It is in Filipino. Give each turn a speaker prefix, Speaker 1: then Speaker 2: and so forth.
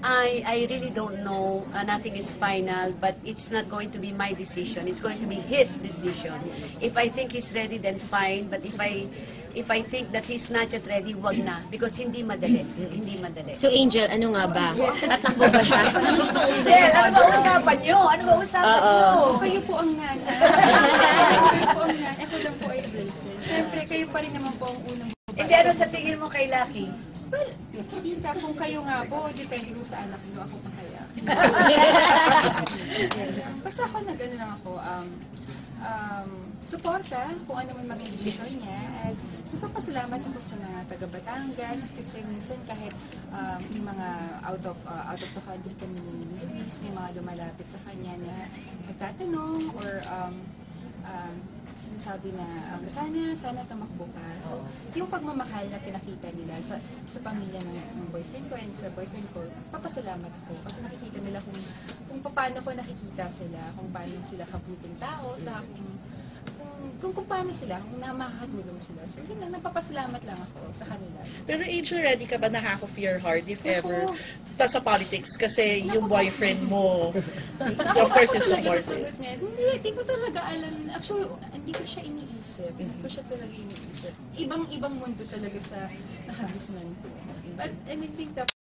Speaker 1: I really don't know. Nothing is final, but it's not going to be my decision. It's going to be his decision. If I think he's ready, then fine. But if I think that he's not yet ready, wag na. Because hindi madali. Hindi madali.
Speaker 2: So Angel, ano nga ba? Tatakbo ba siya?
Speaker 1: Angel, ano ba usapan nyo? Ano ba usapan nyo?
Speaker 3: Kayo po ang nanay. Kayo po ang nanay. Ako lang po ay girlfriend. Siyempre, kayo pa rin naman po ang unang babae.
Speaker 1: Hindi, ano sa tingin mo kay Lucky?
Speaker 3: Well, tita, kung kayo nga po, depende ko sa anak nyo, ako pa kaya. Basta ako nag-ano lang ako, suporta kung ano man maging decision niya. At nagpapasalamat ako sa mga taga-Batangas kasi minsan kahit may mga out of the country kami ni Luis, may mga lumalapit sa kanya na nagtatanong or sinasabi na sana tumakbo ka. So, yung pagmamahal na pinakita nila sa pamilya ng boyfriend ko and sa boyfriend ko, papasalamat ako. Kasi nakikita nila kung paano ko nakikita sila, kung paano sila kabuting tao, sa kung paano sila, kung makakatulong sila. So, yun lang, nagpapasalamat lang ako sa kanila.
Speaker 4: Pero Angel, ready ka ba na half of your heart if ever sa politics? Kasi yung boyfriend mo, of course, is supportive.
Speaker 3: Hindi ko talaga alam. Actually, hindi ko siya iniisip. Hindi ko siya talaga iniisip. Ibang mundo talaga sa nakagisnan ko. But anything that